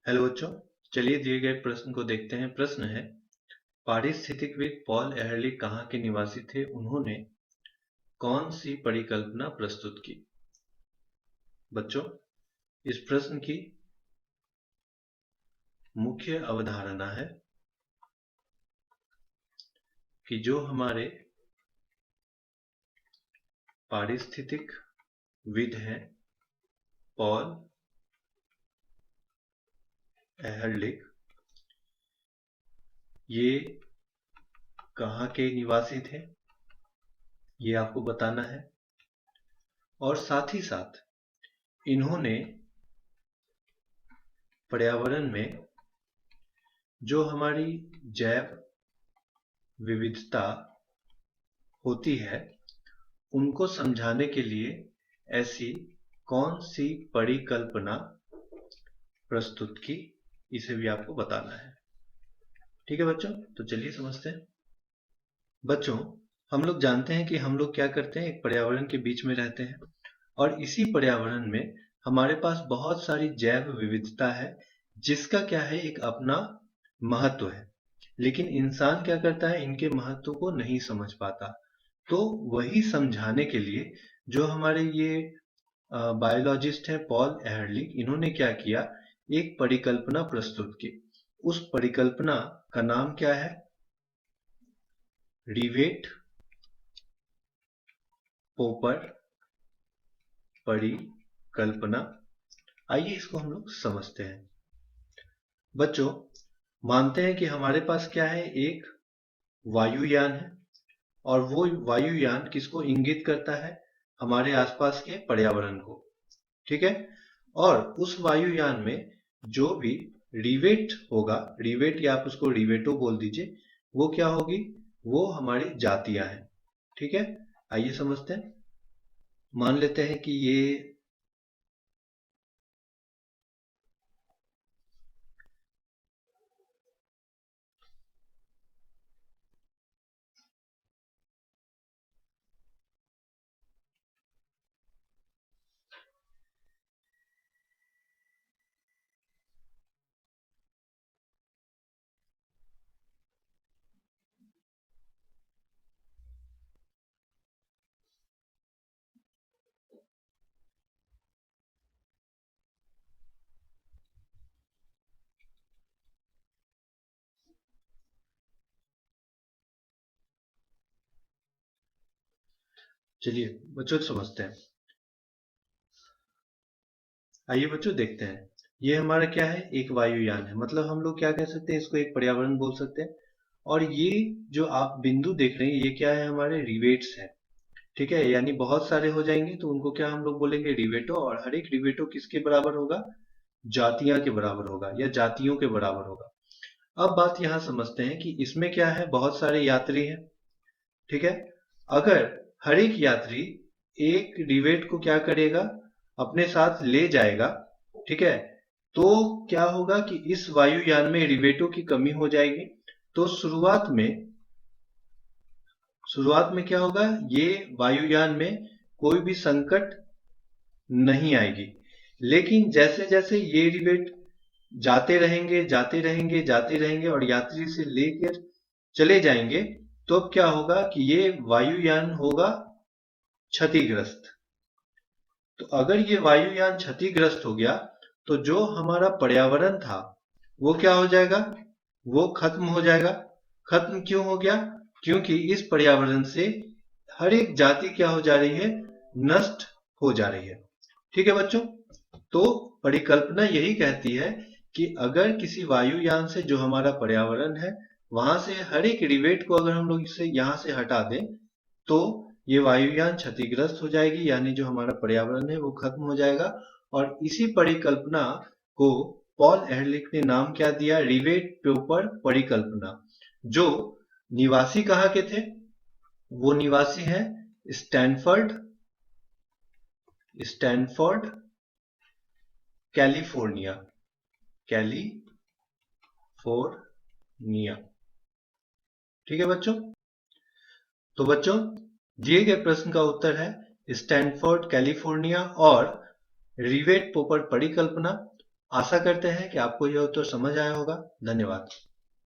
Hello बच्चों, चलिए दिए गए प्रश्न को देखते हैं। प्रश्न है, पारिस्थितिकविद पॉल एहरलिख कहाँ के निवासी थे? उन्होंने कौन सी परिकल्पना प्रस्तुत की? बच्चों, इस प्रश्न की मुख्य अवधारणा है कि जो हमारे पारिस्थितिकविद हैं पॉल एहरलिख, ये कहाँ के निवासी थे ये आपको बताना है। और साथ ही साथ इन्होंने पर्यावरण में जो हमारी जैव विविधता होती है उनको समझाने के लिए ऐसी कौन सी परिकल्पना प्रस्तुत की, इसे भी आपको बताना है। ठीक है बच्चों, तो चलिए समझते हैं। बच्चों, हम लोग जानते हैं कि हम लोग क्या करते हैं, एक पर्यावरण के बीच में रहते हैं और इसी पर्यावरण में हमारे पास बहुत सारी जैव विविधता है जिसका क्या है, एक अपना महत्व है। लेकिन इंसान क्या करता है, इनके महत्व को नहीं समझ पाता। तो वही समझाने के लिए जो हमारे ये बायोलॉजिस्ट हैं पॉल एहरलिख, इन्होंने क्या किया, एक परिकल्पना प्रस्तुत की। उस परिकल्पना का नाम क्या है? रिवेट पोपर परिकल्पना। आइए इसको हम लोग समझते हैं। बच्चों, मानते हैं कि हमारे पास क्या है, एक वायुयान है और वो वायुयान किसको इंगित करता है? हमारे आसपास के पर्यावरण को। ठीक है। और उस वायुयान में जो भी रिवेट होगा, रिवेट या आप उसको रिवेटो बोल दीजिए, वो क्या होगी? वो हमारी जातियां हैं। ठीक है। आइए समझते हैं। मान लेते हैं कि ये चलिए बच्चों समझते हैं। आइए बच्चों देखते हैं। ये हमारा क्या है, एक वायुयान है। मतलब हम लोग क्या कह सकते हैं, इसको एक पर्यावरण बोल सकते हैं। और ये जो आप बिंदु देख रहे हैं, ये क्या है, हमारे रिवेट्स हैं। ठीक है। यानी बहुत सारे हो जाएंगे तो उनको क्या हम लोग बोलेंगे, रिवेटो। और हर एक रिवेटो किसके बराबर होगा? जातियां के बराबर होगा या जातियों के बराबर होगा। अब बात यहां समझते हैं कि इसमें क्या है, बहुत सारे यात्री हैं। ठीक है। अगर हर एक यात्री एक रिवेट को क्या करेगा, अपने साथ ले जाएगा, ठीक है, तो क्या होगा कि इस वायुयान में रिवेटों की कमी हो जाएगी। तो शुरुआत में क्या होगा, ये वायुयान में कोई भी संकट नहीं आएगी। लेकिन जैसे जैसे ये रिवेट जाते रहेंगे जाते रहेंगे जाते रहेंगे और यात्री से लेकर चले जाएंगे, तो अब क्या होगा कि ये वायुयान होगा क्षतिग्रस्त। तो अगर ये वायुयान क्षतिग्रस्त हो गया तो जो हमारा पर्यावरण था वो क्या हो जाएगा, वो खत्म हो जाएगा। खत्म क्यों हो गया? क्योंकि इस पर्यावरण से हर एक जाति क्या हो जा रही है, नष्ट हो जा रही है। ठीक है बच्चों। तो परिकल्पना यही कहती है कि अगर किसी वायुयान से जो हमारा पर्यावरण है वहां से हर एक रिवेट को अगर हम लोग इसे यहां से हटा दें तो ये वायुयान क्षतिग्रस्त हो जाएगी, यानी जो हमारा पर्यावरण है वो खत्म हो जाएगा। और इसी परिकल्पना को पॉल एहरलिख ने नाम क्या दिया, रिवेट पोपर परिकल्पना। जो निवासी कहाँ के थे? वो निवासी हैं स्टैनफोर्ड, स्टैनफोर्ड कैलिफोर्निया, कैलिफोर्निया। ठीक है बच्चों। तो बच्चों, दिए गए प्रश्न का उत्तर है स्टैनफोर्ड कैलिफोर्निया और रिवेट पोपर परिकल्पना। आशा करते हैं कि आपको यह उत्तर समझ आया होगा। धन्यवाद।